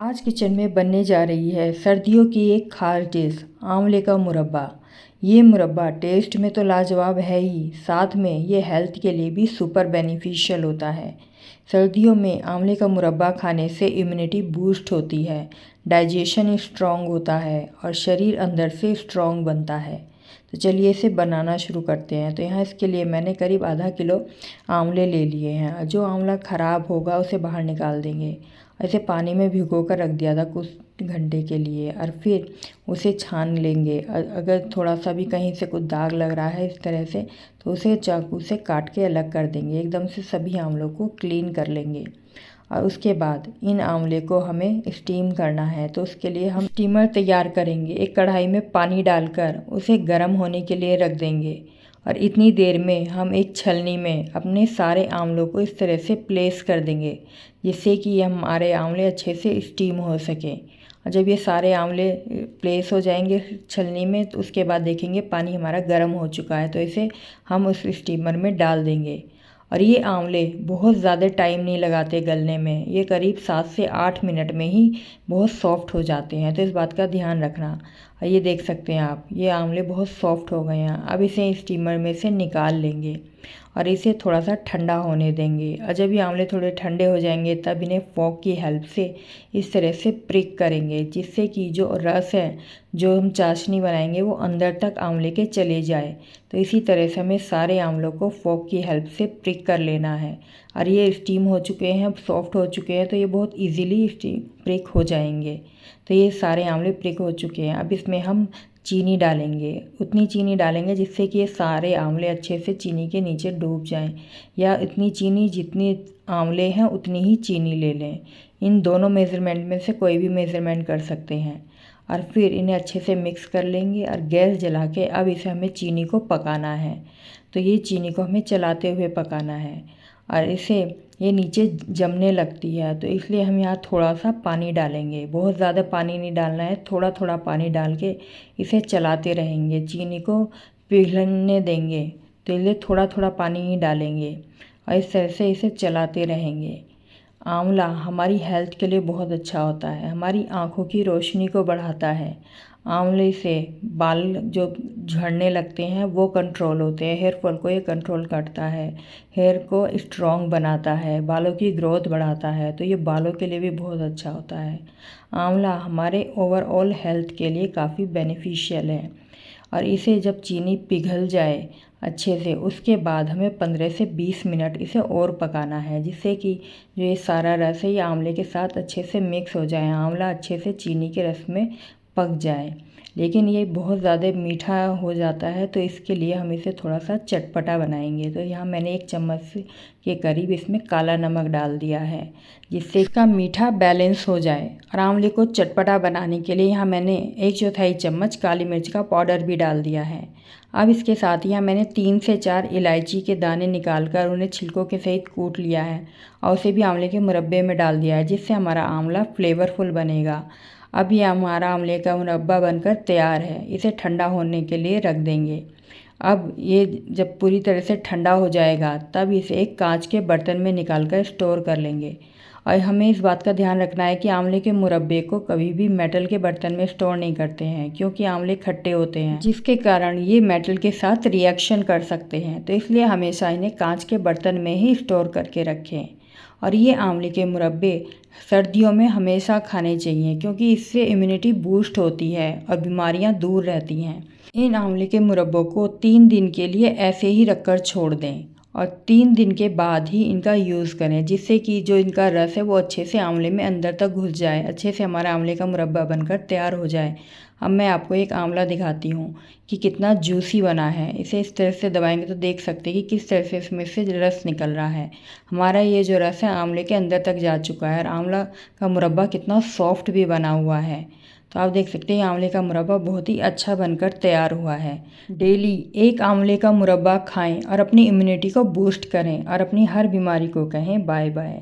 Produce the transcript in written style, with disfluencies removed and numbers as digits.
आज किचन में बनने जा रही है सर्दियों की एक खास डिश आंवले का मुरब्बा। ये मुरब्बा टेस्ट में तो लाजवाब है ही, साथ में ये हेल्थ के लिए भी सुपर बेनिफिशियल होता है। सर्दियों में आंवले का मुरब्बा खाने से इम्यूनिटी बूस्ट होती है, डाइजेशन स्ट्रॉन्ग होता है और शरीर अंदर से स्ट्रॉन्ग बनता है। तो चलिए इसे बनाना शुरू करते हैं। तो यहाँ इसके लिए मैंने करीब आधा किलो आंवले ले लिए हैं। जो आंवला ख़राब होगा उसे बाहर निकाल देंगे। ऐसे पानी में भिगो कर रख दिया था कुछ घंटे के लिए और फिर उसे छान लेंगे। अगर थोड़ा सा भी कहीं से कुछ दाग लग रहा है इस तरह से, तो उसे चाकू से काट के अलग कर देंगे। एकदम से सभी आंवलों को क्लीन कर लेंगे और उसके बाद इन आंवले को हमें स्टीम करना है। तो उसके लिए हम स्टीमर तैयार करेंगे। एक कढ़ाई में पानी डालकर उसे गर्म होने के लिए रख देंगे और इतनी देर में हम एक छलनी में अपने सारे आंवलों को इस तरह से प्लेस कर देंगे, जिससे कि हमारे आंवले अच्छे से स्टीम हो सकें। और जब ये सारे आंवले प्लेस हो जाएंगे छलनी में, तो उसके बाद देखेंगे पानी हमारा गर्म हो चुका है। तो इसे हम उस स्टीमर में डाल देंगे। और ये आंवले बहुत ज़्यादा टाइम नहीं लगाते गलने में, ये करीब 7 से 8 मिनट में ही बहुत सॉफ्ट हो जाते हैं। तो इस बात का ध्यान रखना। और ये देख सकते हैं आप, ये आंवले बहुत सॉफ्ट हो गए हैं। अब इसे स्टीमर में से निकाल लेंगे और इसे थोड़ा सा ठंडा होने देंगे। और जब ये आंवले थोड़े ठंडे हो जाएंगे तब इन्हें फोक की हेल्प से इस तरह से प्रिक करेंगे, जिससे कि जो रस है, जो हम चाशनी बनाएंगे, वो अंदर तक आंवले के चले जाए। तो इसी तरह से हमें सारे आंवलों को फोक की हेल्प से प्रिक कर लेना है। और ये स्टीम हो चुके हैं, सॉफ्ट हो चुके हैं, तो ये बहुत ईजीली स्टीम प्रिक हो जाएंगे। तो ये सारे आंवले प्रिक हो चुके हैं। अब इसमें हम चीनी डालेंगे। उतनी चीनी डालेंगे जिससे कि ये सारे आंवले अच्छे से चीनी के नीचे डूब जाएं, या इतनी चीनी जितनी आंवले हैं उतनी ही चीनी ले लें। इन दोनों मेज़रमेंट में से कोई भी मेज़रमेंट कर सकते हैं। और फिर इन्हें अच्छे से मिक्स कर लेंगे और गैस जला के अब इसे हमें चीनी को पकाना है। तो ये चीनी को हमें चलाते हुए पकाना है और इसे ये नीचे जमने लगती है, तो इसलिए हम यहाँ थोड़ा सा पानी डालेंगे। बहुत ज़्यादा पानी नहीं डालना है, थोड़ा थोड़ा पानी डाल के इसे चलाते रहेंगे, चीनी को पिघलने देंगे। तो इसलिए थोड़ा थोड़ा पानी ही डालेंगे और इस तरह से इसे चलाते रहेंगे। आंवला हमारी हेल्थ के लिए बहुत अच्छा होता है, हमारी आँखों की रोशनी को बढ़ाता है। आंवले से बाल जो झड़ने लगते हैं वो कंट्रोल होते हैं, हेयर फॉल को ये कंट्रोल करता है, हेयर को स्ट्रॉन्ग बनाता है, बालों की ग्रोथ बढ़ाता है। तो ये बालों के लिए भी बहुत अच्छा होता है। आंवला हमारे ओवरऑल हेल्थ के लिए काफ़ी बेनिफिशियल है। और इसे जब चीनी पिघल जाए अच्छे से, उसके बाद हमें 15 से 20 मिनट इसे और पकाना है, जिससे कि जो ये सारा रस है ये आंवले के साथ अच्छे से मिक्स हो जाए, आंवला अच्छे से चीनी के रस में पक जाए। लेकिन ये बहुत ज़्यादा मीठा हो जाता है, तो इसके लिए हम इसे थोड़ा सा चटपटा बनाएंगे। तो यहाँ मैंने 1 चम्मच के करीब इसमें काला नमक डाल दिया है, जिससे इसका मीठा बैलेंस हो जाए। और आंवले को चटपटा बनाने के लिए यहाँ मैंने 1/4 चम्मच काली मिर्च का पाउडर भी डाल दिया है। अब इसके साथ यहाँ मैंने 3 से 4 इलायची के दाने निकाल कर उन्हें छिलकों के सहित कूट लिया है और उसे भी आंवले के मुरब्बे में डाल दिया है, जिससे हमारा आंवला फ्लेवरफुल बनेगा। अब ये हमारा आंवले का मुरब्बा बनकर तैयार है। इसे ठंडा होने के लिए रख देंगे। अब ये जब पूरी तरह से ठंडा हो जाएगा तब इसे एक कांच के बर्तन में निकाल कर स्टोर कर लेंगे। और हमें इस बात का ध्यान रखना है कि आंवले के मुरब्बे को कभी भी मेटल के बर्तन में स्टोर नहीं करते हैं, क्योंकि आंवले खट्टे होते हैं, जिसके कारण ये मेटल के साथ रिएक्शन कर सकते हैं। तो इसलिए हमेशा इन्हें कांच के बर्तन में ही स्टोर करके रखें। और ये आंवले के मुरब्बे सर्दियों में हमेशा खाने चाहिए, क्योंकि इससे इम्यूनिटी बूस्ट होती है और बीमारियां दूर रहती हैं। इन आंवले के मुरब्बों को 3 दिन के लिए ऐसे ही रखकर छोड़ दें और 3 दिन के बाद ही इनका यूज़ करें, जिससे कि जो इनका रस है वो अच्छे से आंवले में अंदर तक घुस जाए, अच्छे से हमारा आंवले का मुरब्बा बनकर तैयार हो जाए। अब मैं आपको एक आंवला दिखाती हूँ कि कितना जूसी बना है। इसे इस तरह से दबाएंगे तो देख सकते हैं कि किस तरह से इसमें से रस निकल रहा है। हमारा ये जो रस है आंवले के अंदर तक जा चुका है और आंवला का मुरब्बा कितना सॉफ्ट भी बना हुआ है। तो आप देख सकते हैं आंवले का मुरब्बा बहुत ही अच्छा बनकर तैयार हुआ है। डेली एक आंवले का मुरब्बा खाएं और अपनी इम्यूनिटी को बूस्ट करें और अपनी हर बीमारी को कहें बाय बाय।